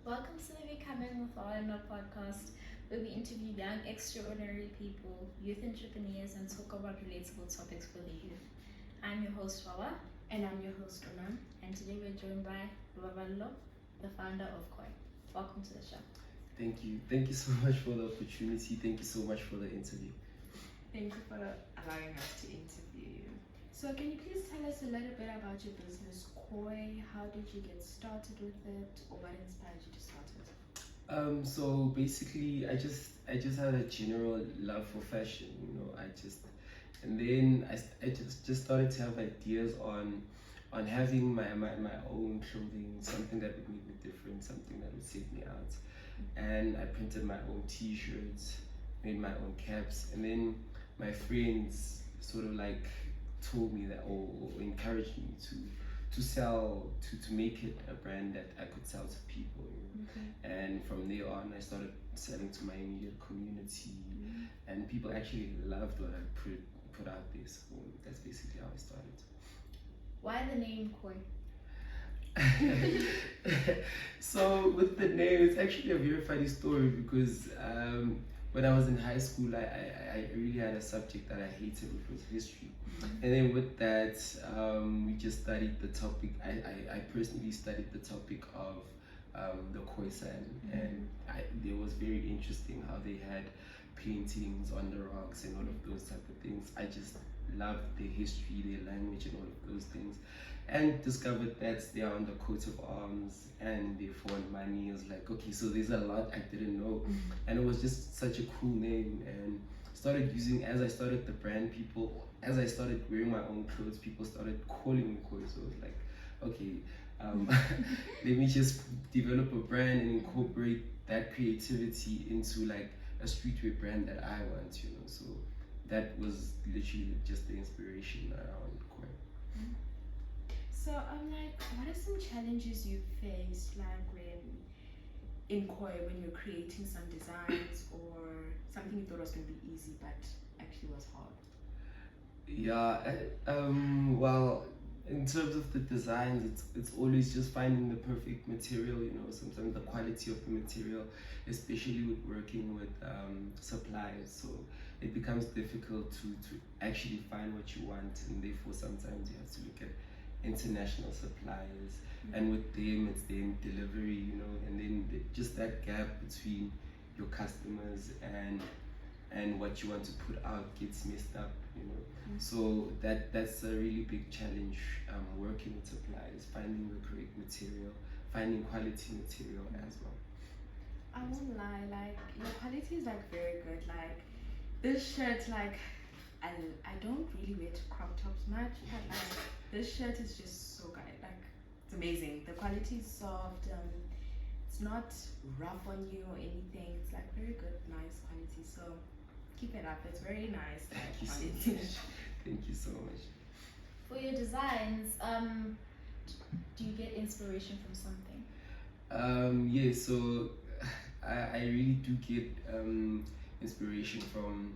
Welcome to the Becoming with Wawa and Ona podcast, where we interview young, extraordinary people, youth entrepreneurs, and talk about relatable topics for the youth. I'm your host, Wawa. And I'm your host, Ona. And today we're joined by Lubabalo, the founder of Khoi. Welcome to the show. Thank you. Thank you so much for the opportunity. Thank you so much for the interview. Thank you for allowing us to interview you. So, can you please tell us a little bit about your business, Khoi? How did you get started with it, or what inspired you to start it? So basically, I just had a general love for fashion. And then I just started to have ideas on having my own clothing, something that would make me different, something that would save me out. And I printed my own T-shirts, made my own caps, and then my friends sort of like told me that or encouraged me to sell to make it a brand that I could sell to people. And from there on, I started selling to my immediate community, and people actually loved what I put out there. So that's basically how I started. Why the name Khoi? So with the name, it's actually a very funny story because when I was in high school, I really had a subject that I hated, which was history. And then with that, we just studied the topic. I personally studied the topic of the Khoi-San, and it was very interesting how they had paintings on the rocks and all of those type of things. I just loved their history, their language, and all of those things, and discovered that they are on the coat of arms and they fund money. I was like, okay, so there's a lot I didn't know, and it was just such a cool name. And started using, as I started the brand, as I started wearing my own clothes, people started calling me Khoi. So I was like, okay, let me just develop a brand and incorporate that creativity into like a streetwear brand that I want, So that was literally just the inspiration around Khoi. So, I'm like, what are some challenges you faced, like when in Khoi, when you're creating some designs or something you thought was going to be easy but actually was hard? Yeah, well, in terms of the designs, it's always just finding the perfect material. Sometimes the quality of the material, especially with working with suppliers, so it becomes difficult to actually find what you want, and therefore sometimes you have to look at international suppliers, and with them it's then delivery, and then just that gap between your customers and what you want to put out gets messed up. So that's a really big challenge, working with suppliers, finding the correct material, finding quality material as well. I won't lie, like your quality is like very good. Like this shirt, like I don't really wear crop tops much, but like this shirt is just so good. Like it's amazing. The quality is soft. It's not rough on you or anything. It's like very good, nice quality. So keep it up. It's very nice. Thank you so quality. much. Thank you so much. For your designs, do you get inspiration from something? Yeah, so I really do get inspiration from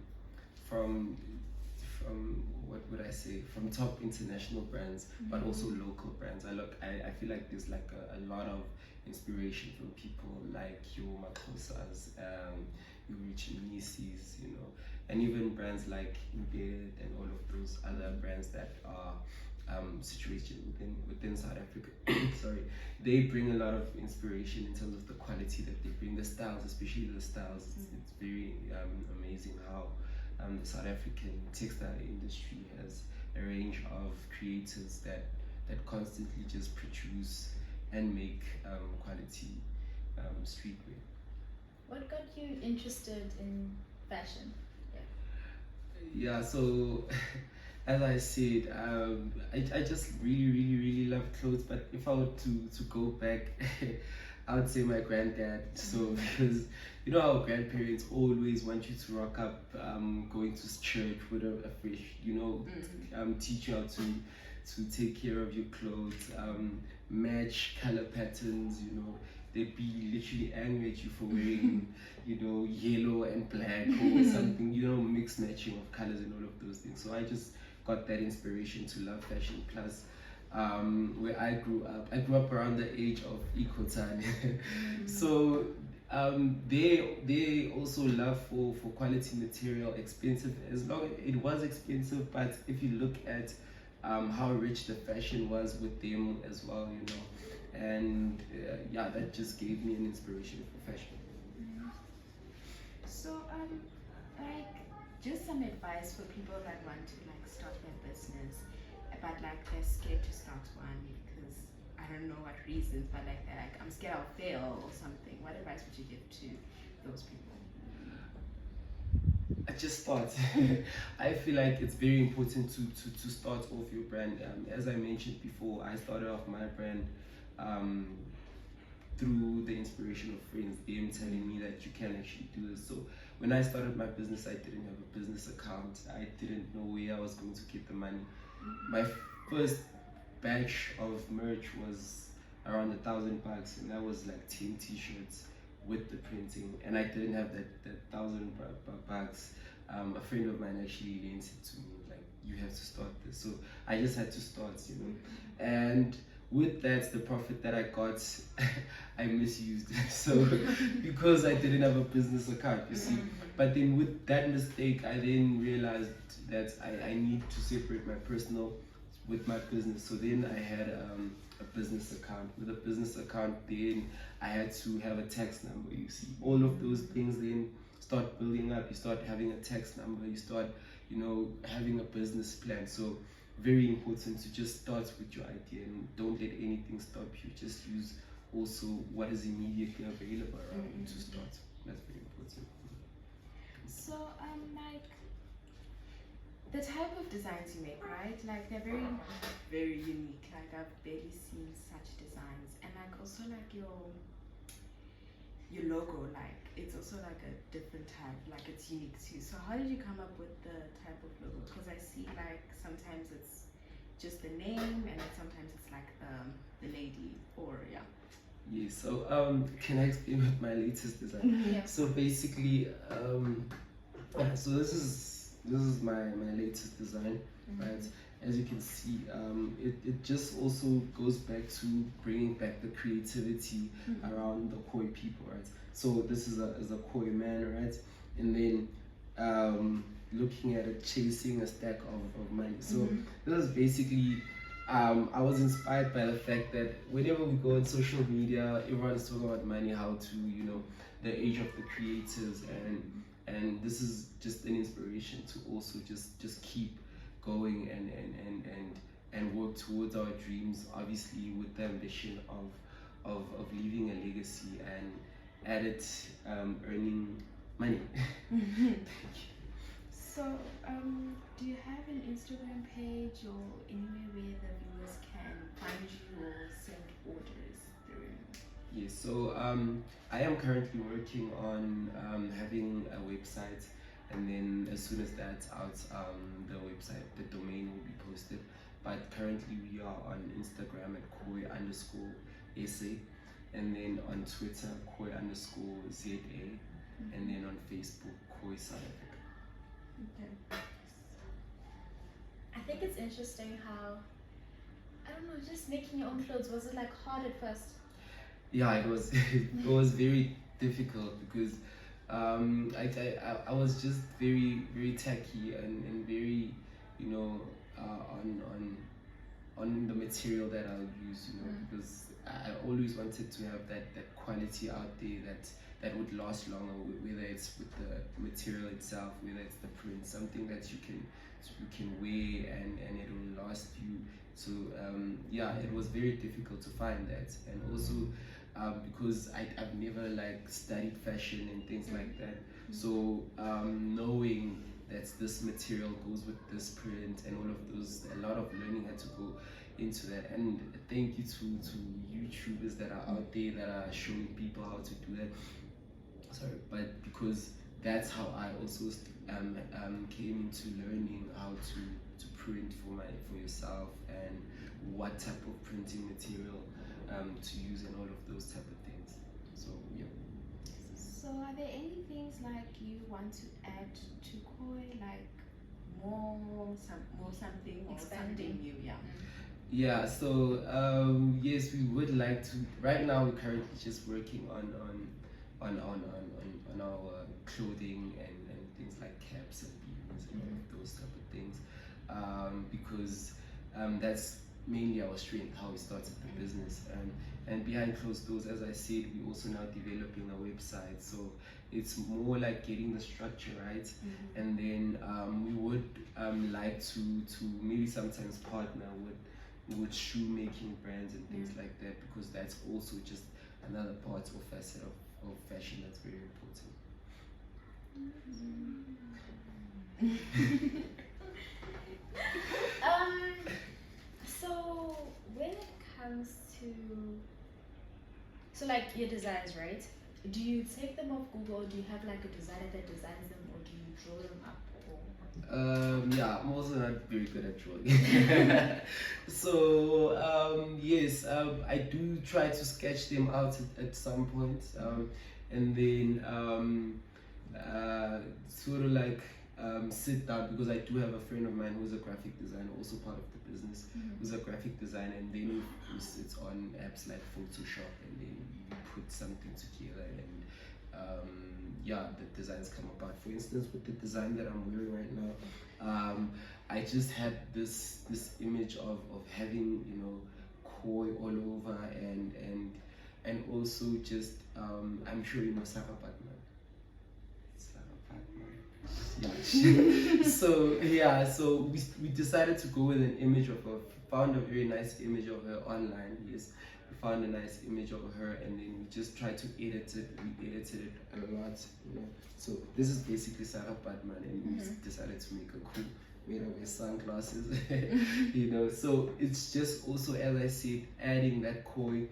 what would I say, from top international brands, but also local brands. I feel like there's like a lot of inspiration from people like your Makosas, your Rich Macy's, and even brands like Embedded and all of those other brands that are situated within South Africa. Sorry, they bring a lot of inspiration in terms of the quality that they bring, the styles, especially the styles. It's very amazing how the South African textile industry has a range of creators that constantly just produce and make quality streetwear. What got you interested in fashion? Yeah, so as I said, I just really love clothes. But if I were to go back, I would say my granddad. So because our grandparents always want you to rock up, going to church with a fresh, teach you how to take care of your clothes, match color patterns. They'd be literally angry at you for wearing, yellow and black or something, mixed matching of colors and all of those things. So I just got that inspiration to love fashion. Plus, where I grew up. I grew up around the age of Khoi-San. So they also love for quality material, expensive. As long as it was expensive, but if you look at how rich the fashion was with them as well, you know, and yeah, that just gave me an inspiration for fashion. So like just some advice for people that want to like start their business, but like they're scared to start one because I don't know what reasons, but like they're like I'm scared I'll fail or something. What advice would you give to those people? I just start. I feel like it's very important to start off your brand. As I mentioned before, I started off my brand um, through the inspiration of friends, them telling me that you can actually do this. So when I started my business, I didn't have a business account. I didn't know where I was going to get the money. My first batch of merch was around $1,000, and that was like 10 t-shirts with the printing, and I didn't have that $1,000. A friend of mine actually lent it to me, like, you have to start this. So I just had to start, you know. And with that, the profit that I got, I misused. So because I didn't have a business account, you see. But then with that mistake, I then realized that I need to separate my personal with my business. So then I had a business account. With a business account, then I had to have a tax number, you see. All of those things then start building up. You start having a tax number, you start, you know, having a business plan. So very important to just start with your idea and don't let anything stop you. Just use also what is immediately available around you to start. That's very important. So like the type of designs you make, right? Like they're very, very unique. Like I've barely seen such designs, and like also like your logo, like it's also like a different type. Like it's unique too. So how did you come up with the type of logo? Because I see like sometimes it's just the name, and then sometimes it's like the lady, or yeah. Yeah, so can I explain with my latest design? Yeah. So basically, so this is my latest design, right? As you can see, it just also goes back to bringing back the creativity around the Khoi people, right? So this is a Khoi man, right? And then looking at it, chasing a stack of money. So this is basically, I was inspired by the fact that whenever we go on social media, everyone's talking about money, how to, you know, the age of the creators, and this is just an inspiration to also just keep going and work towards our dreams, obviously with the ambition of leaving a legacy and at it earning money. So do you have an Instagram page or anywhere where the viewers can find you or send orders through? Yes, so I am currently working on having a website, and then as soon as that's out, the website, the domain will be posted. But currently we are on Instagram at Khoi_SA, and then on Twitter Khoi_ZA, and then on Facebook Khoi South Africa. Okay. I think it's interesting how, I don't know, just making your own clothes, was it like hard at first? Yeah, it was it was very difficult because I was just very tacky and very, you know, on the material that I'll use, you know, because I always wanted to have that quality out there that would last longer, whether it's with the material itself, whether it's the print, something that you can wear and it will last you. So yeah, it was very difficult to find that, and also because I've never like studied fashion and things like that. So knowing that this material goes with this print and all of those, a lot of learning had to go into that. And thank you to YouTubers that are out there that are showing people how to do that. Sorry, but because that's how I also came into learning how to print for yourself and what type of printing material to use and all of those type of things. So yeah. So are there any things like you want to add to Khoi, like more something or Expanding. something new? Yeah. Yeah, so yes, we would like to. Right now, we're currently just working on our clothing and things like caps and beanies and all of those type of things, because that's mainly our strength, how we started the business. And behind closed doors, as I said, we're also now developing a website. So it's more like getting the structure right, and then we would like to maybe sometimes partner with shoemaking brands and things like that, because that's also just another part or facet of fashion that's very important. So when it comes to like your designs, right? Do you take them off Google? Do you have like a designer that designs them, or do you draw them up? Yeah, I'm also not very good at drawing. So yes, I do try to sketch them out at some point, and then sort of like sit down, because I do have a friend of mine who's a graphic designer, also part of the business, who's a graphic designer, and then we sit on apps like Photoshop, and then we put something together, and yeah, the designs come apart. For instance, with the design that I'm wearing right now, I just had this image of having, you know, koi all over, and also just I'm sure you know Sarah Batman. Yeah. So we decided to go with an image of her. Found a very nice image of her online. Yes, we found a nice image of her, and then we just tried to edit it. We edited it a lot, you know. So this is basically Sarah Batman, and we decided to make a cool made of his sunglasses, you know. So it's just also, as I said, adding that koi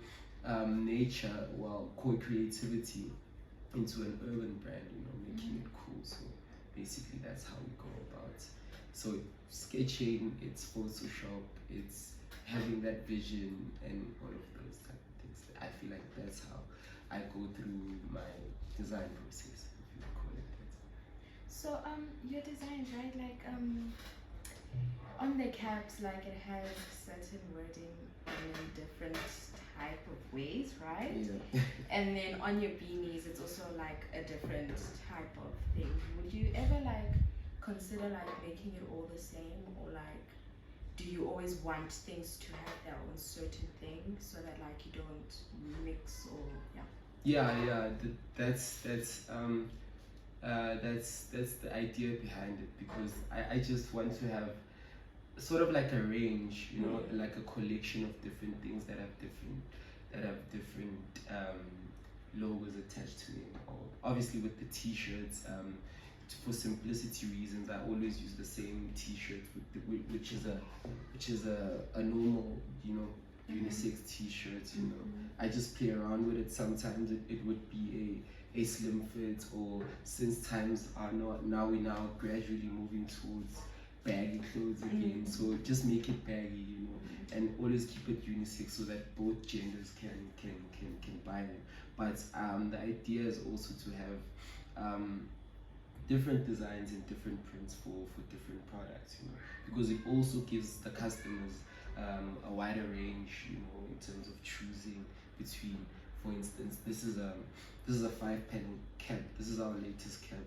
nature, well, koi creativity into an urban brand, you know, making it cool. So basically that's how we go about. So sketching, it's Photoshop, it's having that vision and all of those type of things. I feel like that's how I go through my design process, if you call it that. So your designs, right? Like on the caps, like it has certain wording in different type of ways, right? Yeah. And then on your beanies, it's also like a different type of thing. Would you ever like consider like making it all the same, or like do you always want things to have their own certain thing so that like you don't mix, or Yeah, that's the idea behind it, because I just want to have sort of like a range, you know, like a collection of different things that have different logos attached to them. Or obviously with the t-shirts, for simplicity reasons, I always use the same t-shirt, which is a normal, you know, unisex t-shirt. You know, I just play around with it. Sometimes it would be a slim fit, or since times are not now, we're now gradually moving towards baggy clothes again. So just make it baggy, you know, and always keep it unisex so that both genders can buy them. But the idea is also to have different designs and different prints for different products, you know, because it also gives the customers a wider range, you know, in terms of choosing between. For instance, this is a 5-panel cap. This is our latest cap.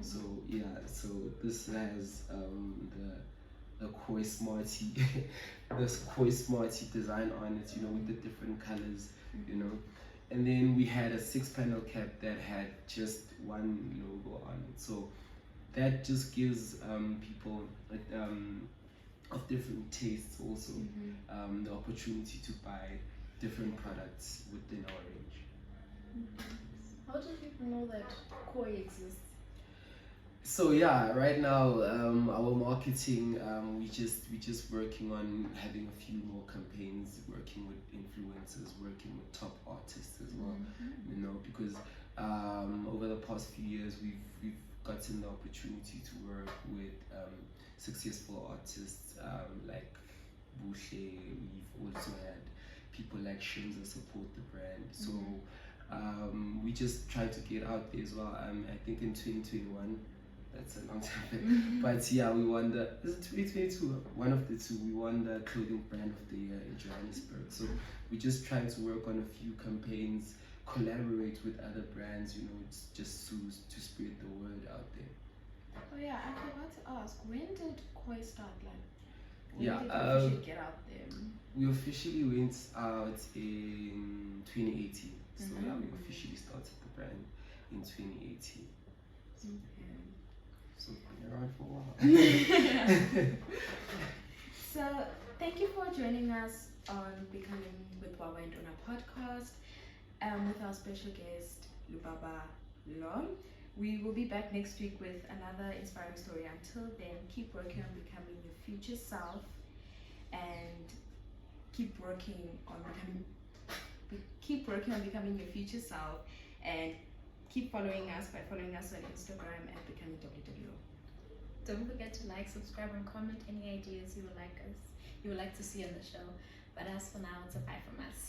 So yeah, so this has the Koi Smarty, this Koi Smarty design on it, you know, with the different colors, you know. And then we had a 6-panel cap that had just one logo on it. So that just gives people of different tastes also the opportunity to buy different products within our range. How do people know that koi exists? So yeah, right now our marketing, we just working on having a few more campaigns, working with influencers, working with top artists as well. You know, because over the past few years we've gotten the opportunity to work with successful artists like Boucher. We've also had people like Shimza support the brand. So we just try to get out there as well. I think in 2021, that's a long time back. But yeah, we won the, is it 2022? One of the two, we won the clothing brand of the year in Johannesburg. So we just trying to work on a few campaigns, collaborate with other brands, you know, just to spread the word out there. Oh yeah, I forgot to ask, when did Khoi start? Like, when Yeah, did you officially get out there? we officially went out in 2018. So yeah, we officially started the brand in 2018. Okay. So been around for a while. So thank you for joining us on Becoming with Wawa and Ona podcast with our special guest Lubabalo. We will be back next week with another inspiring story. Until then, keep working on becoming your future self and keep working on becoming your future self, and keep following us by following us on Instagram at Becomingwwo. Don't forget to like, subscribe, and comment any ideas you would like to see on the show. But as for now, it's a bye from us.